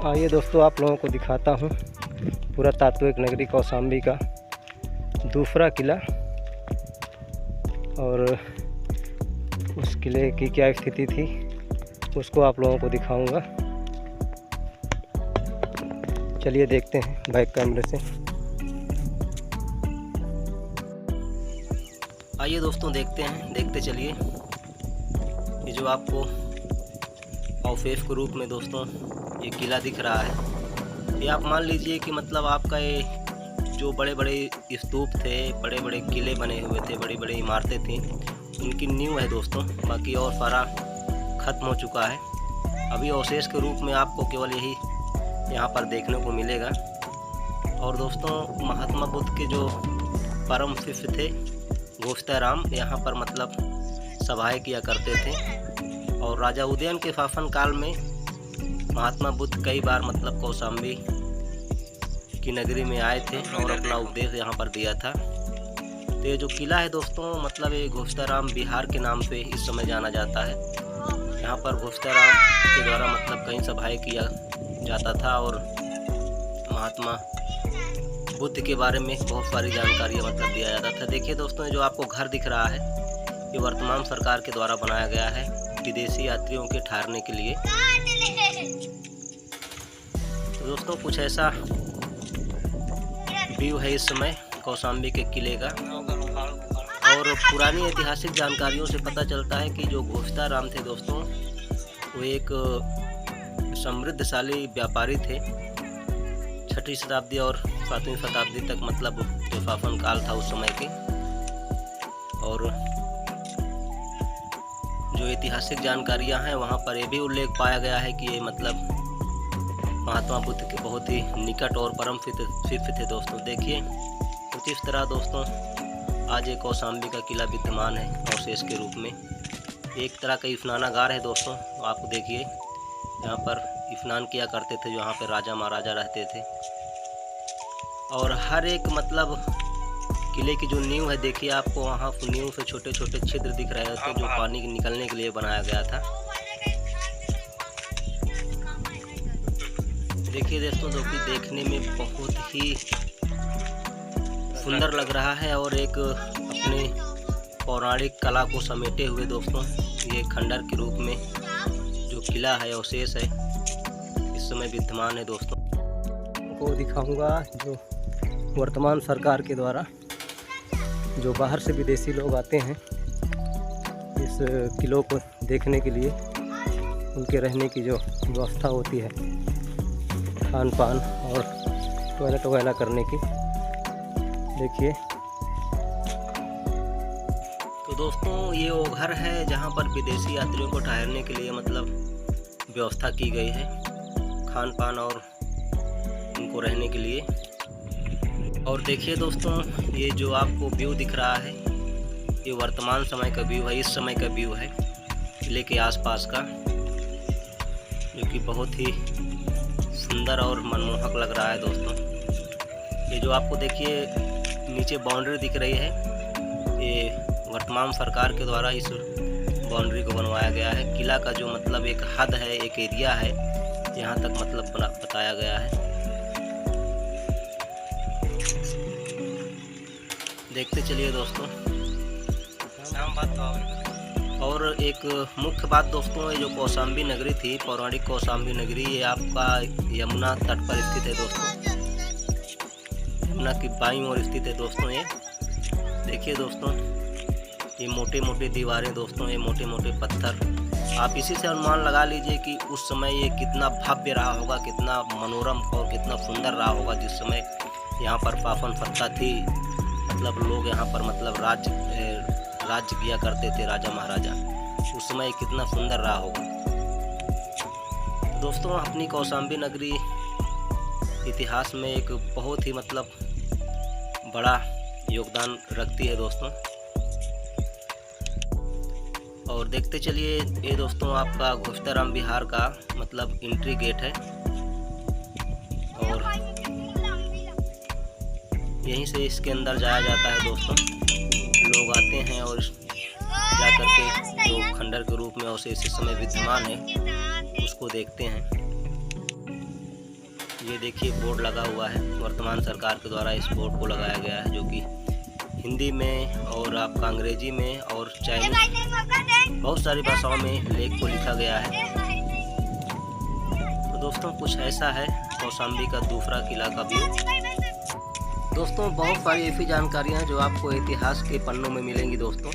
आइए दोस्तों, आप लोगों को दिखाता हूँ पुरातात्विक नगरी कौशाम्बी का दूसरा किला और उस किले की क्या स्थिति थी उसको आप लोगों को दिखाऊंगा। चलिए देखते हैं बैक कैमरे से। आइए दोस्तों देखते हैं, देखते चलिए। ये जो आपको अवशेष के रूप में दोस्तों ये किला दिख रहा है, ये आप मान लीजिए कि मतलब आपका ये जो बड़े बड़े स्तूप थे, बड़े बड़े किले बने हुए थे, बड़ी बड़ी इमारतें थीं, उनकी नींव है दोस्तों। बाकी और सारा ख़त्म हो चुका है। अभी अवशेष के रूप में आपको केवल यही यहाँ पर देखने को मिलेगा। और दोस्तों महात्मा बुद्ध के जो परम शिष्य थे गोविंदाराम यहाँ पर मतलब सभाएं किया करते थे। और राजा उदयन के शासन काल में महात्मा बुद्ध कई बार मतलब कौशाम्बी की नगरी में आए थे और अपना उपदेश यहाँ पर दिया था। तो ये जो किला है दोस्तों मतलब ये गोविंदाराम विहार के नाम से इस समय जाना जाता है। यहाँ पर गोविंदाराम के द्वारा मतलब कई सभाएं किया जाता था और महात्मा बुद्ध के बारे में बहुत सारी जानकारियाँ मतलब दिया जाता था। देखिए दोस्तों, जो आपको घर दिख रहा है ये वर्तमान सरकार के द्वारा बनाया गया है विदेशी यात्रियों के ठहरने के लिए। तो दोस्तों कुछ ऐसा व्यू है इस समय कौशाम्बी के किले का। और पुरानी ऐतिहासिक जानकारियों से पता चलता है कि जो गोविंदाराम थे दोस्तों वो एक समृद्धशाली व्यापारी थे। 6वीं शताब्दी और 7वीं शताब्दी तक मतलब जो शासन काल था उस समय के। और जो ऐतिहासिक जानकारियां हैं वहां पर ये भी उल्लेख पाया गया है कि ये मतलब महात्मा बुद्ध के बहुत ही निकट और परम शिष्य थे दोस्तों। देखिए कुछ इस तरह दोस्तों आज एक कौशाम्बी का किला विद्यमान है अवशेष के रूप में। एक तरह का स्नानागार है दोस्तों। आप देखिए यहाँ पर स्नान किया करते थे, जो यहाँ पर राजा महाराजा रहते थे। और हर एक मतलब किले की जो नींव है देखिए आपको वहाँ नींव से छोटे छोटे छिद्र दिख रहे थे जो पानी निकलने के लिए बनाया गया था। देखिए दोस्तों जो कि देखने में बहुत ही सुंदर लग रहा है और एक अपने पौराणिक कला को समेटे हुए दोस्तों ये खंडर के रूप में जो किला है अवशेष है इस समय विद्यमान है दोस्तों। को दिखाऊंगा जो वर्तमान सरकार के द्वारा जो बाहर से विदेशी लोग आते हैं इस किलों को देखने के लिए, उनके रहने की जो व्यवस्था होती है, खान पान और टॉयलेट वगैरह करने की। देखिए तो दोस्तों ये वो घर है जहाँ पर विदेशी यात्रियों को ठहरने के लिए मतलब व्यवस्था की गई है, खान पान और उनको रहने के लिए। और देखिए दोस्तों ये जो आपको व्यू दिख रहा है ये वर्तमान समय का व्यू है, इस समय का व्यू है किले के आसपास का, जो कि बहुत ही सुंदर और मनमोहक लग रहा है दोस्तों। ये जो आपको देखिए नीचे बाउंड्री दिख रही है, ये वर्तमान सरकार के द्वारा इस बाउंड्री को बनवाया गया है। किला का जो मतलब एक हद है, एक एरिया है, यहाँ तक मतलब बताया गया है। देखते चलिए दोस्तों। और एक मुख्य बात दोस्तों, ये जो कौशाम्बी नगरी थी, पौराणिक कौशाम्बी नगरी, ये आपका यमुना तट पर स्थित है दोस्तों। यमुना की बाईं ओर स्थित है दोस्तों ये। देखिए दोस्तों ये मोटे मोटे दीवारें दोस्तों, ये मोटे मोटे पत्थर। आप इसी से अनुमान लगा लीजिए कि उस समय ये कितना भव्य रहा होगा, कितना मनोरम और कितना सुंदर रहा होगा जिस समय यहाँ पर शासन सत्ता थी। मतलब लोग यहाँ पर मतलब राज्य किया करते थे, राजा महाराजा। उस समय कितना सुंदर रहा होगा दोस्तों। अपनी कौशाम्बी नगरी इतिहास में एक बहुत ही मतलब बड़ा योगदान रखती है दोस्तों। और देखते चलिए ये दोस्तों आपका गोविंदाराम विहार का मतलब एंट्री गेट है और यहीं से इसके अंदर जाया जाता है दोस्तों। लोग आते हैं और जा करके जो खंडर के रूप में अवशेष इस समय विद्यमान है उसको देखते हैं। ये देखिए बोर्ड लगा हुआ है, वर्तमान सरकार के द्वारा इस बोर्ड को लगाया गया है, जो कि हिंदी में और आपका अंग्रेजी में और चाइनीज बहुत सारी भाषाओं में लेख को लिखा गया है। तो दोस्तों कुछ ऐसा है कौशाम्बी का दूसरा किला का व्यू। दोस्तों बहुत सारी ऐसी जानकारियां हैं जो आपको इतिहास के पन्नों में मिलेंगी दोस्तों।